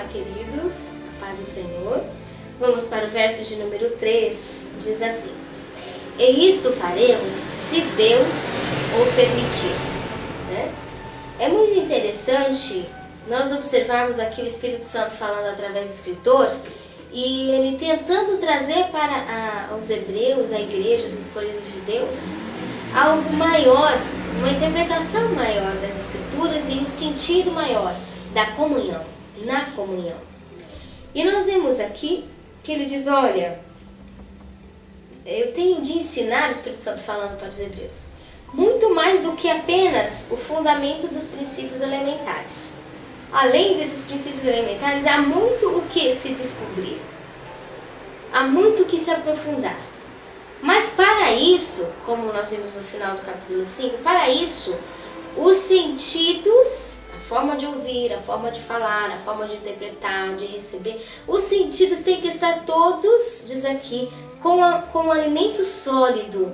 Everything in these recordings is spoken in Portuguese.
Olá, queridos, a paz do Senhor. Vamos para o verso de número 3, diz assim: E isto faremos se Deus o permitir. É muito interessante nós observarmos aqui o Espírito Santo falando através do escritor e ele tentando trazer para os hebreus, a igreja, os escolhidos de Deus, algo maior, uma interpretação maior das escrituras e um sentido maior da comunhão, na comunhão. E nós vemos aqui que ele diz, olha, eu tenho de ensinar, o Espírito Santo falando para os hebreus, muito mais do que apenas o fundamento dos princípios elementares. Além desses princípios elementares, há muito o que se descobrir, há muito o que se aprofundar. Mas para isso, como nós vimos no final do capítulo 5, para isso, os sentidos, a forma de ouvir, a forma de falar, a forma de interpretar, de receber, os sentidos têm que estar todos, diz aqui, com alimento sólido,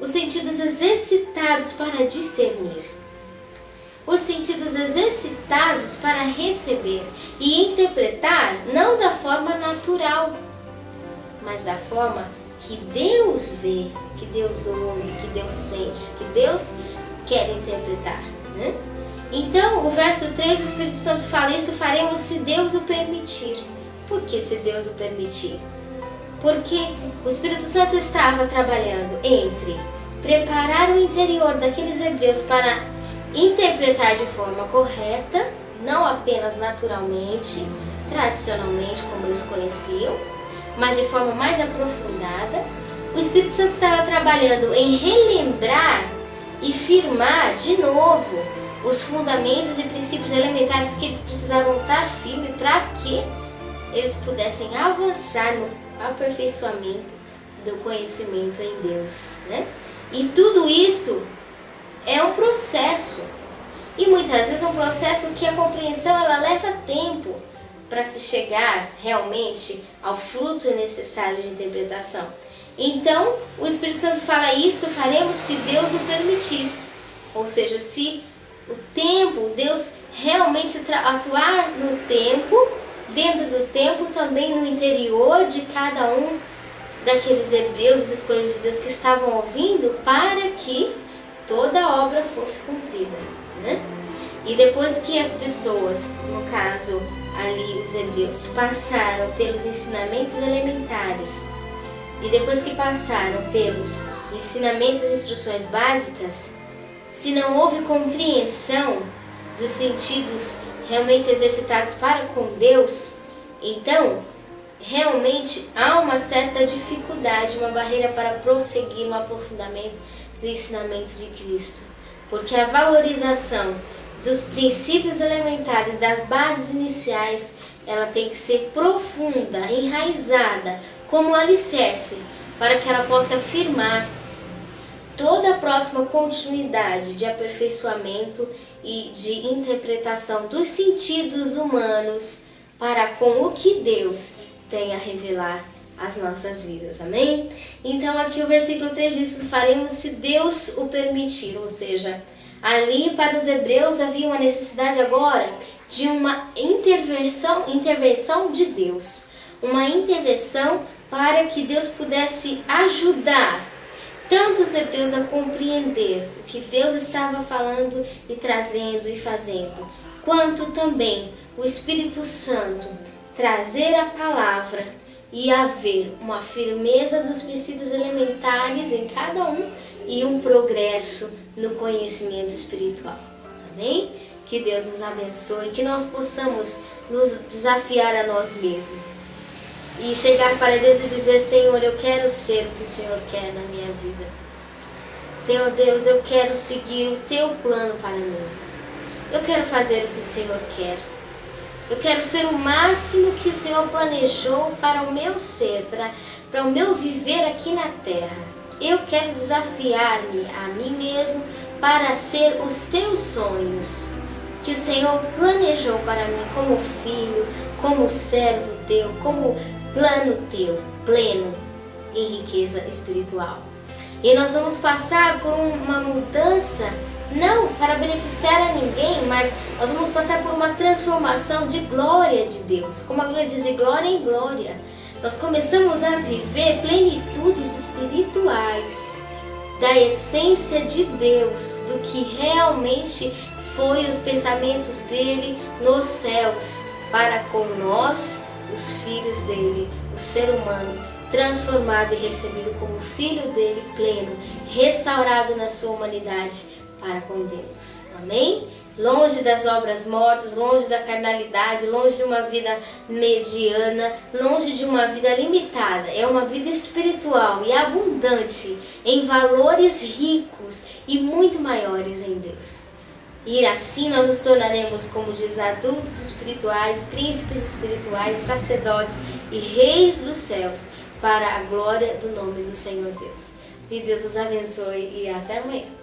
os sentidos exercitados para discernir, os sentidos exercitados para receber e interpretar, não da forma natural, mas da forma que Deus vê, que Deus ouve, que Deus sente, que Deus quer interpretar, né? Então, o verso 3 do Espírito Santo fala, isso faremos se Deus o permitir. Por que se Deus o permitir? Porque o Espírito Santo estava trabalhando entre preparar o interior daqueles hebreus para interpretar de forma correta, não apenas naturalmente, tradicionalmente, como eles conheciam, mas de forma mais aprofundada. O Espírito Santo estava trabalhando em relembrar e firmar de novo os fundamentos e princípios elementares que eles precisavam estar firmes para que eles pudessem avançar no aperfeiçoamento do conhecimento em Deus, né? E tudo isso é um processo, e muitas vezes é um processo que a compreensão ela leva tempo para se chegar realmente ao fruto necessário de interpretação. Então, o Espírito Santo fala, isto faremos se Deus o permitir, ou seja, se o tempo, Deus realmente atuar no tempo, dentro do tempo, também no interior de cada um daqueles hebreus, os escolhidos de Deus que estavam ouvindo, para que toda a obra fosse cumprida, né? E depois que as pessoas, no caso ali os hebreus, passaram pelos ensinamentos elementares e depois que passaram pelos ensinamentos e instruções básicas, se não houve compreensão dos sentidos realmente exercitados para com Deus, então realmente há uma certa dificuldade, uma barreira para prosseguir no aprofundamento do ensinamento de Cristo. Porque a valorização dos princípios elementares, das bases iniciais, ela tem que ser profunda, enraizada, como alicerce, para que ela possa firmar toda a próxima continuidade de aperfeiçoamento e de interpretação dos sentidos humanos para com o que Deus tem a revelar às nossas vidas, amém? Então aqui o versículo 3 diz, faremos se Deus o permitir, ou seja, ali para os hebreus havia uma necessidade agora de uma intervenção de Deus, uma intervenção para que Deus pudesse ajudar tanto os hebreus a compreender o que Deus estava falando e trazendo e fazendo, quanto também o Espírito Santo trazer a palavra e haver uma firmeza dos princípios elementares em cada um e um progresso no conhecimento espiritual. Amém? Que Deus nos abençoe, que nós possamos nos desafiar a nós mesmos e chegar para Deus e dizer, Senhor, eu quero ser o que o Senhor quer na minha vida. Senhor Deus, eu quero seguir o Teu plano para mim. Eu quero fazer o que o Senhor quer. Eu quero ser o máximo que o Senhor planejou para o meu ser, para o meu viver aqui na terra. Eu quero desafiar-me a mim mesmo para ser os Teus sonhos que o Senhor planejou para mim como filho, como servo Teu, como plano Teu, pleno em riqueza espiritual. E nós vamos passar por uma mudança não para beneficiar a ninguém, mas nós vamos passar por uma transformação de glória de Deus. Como a Bíblia diz, de glória em glória. Nós começamos a viver plenitudes espirituais da essência de Deus, do que realmente foi os pensamentos dele nos céus, para com nós, os filhos dele, o ser humano, transformado e recebido como filho dele pleno, restaurado na sua humanidade para com Deus. Amém? Longe das obras mortas, longe da carnalidade, longe de uma vida mediana, longe de uma vida limitada. É uma vida espiritual e abundante em valores ricos e muito maiores em Deus. E assim nós nos tornaremos, como diz, adultos espirituais, príncipes espirituais, sacerdotes e reis dos céus, para a glória do nome do Senhor Deus. Que Deus os abençoe e até amanhã.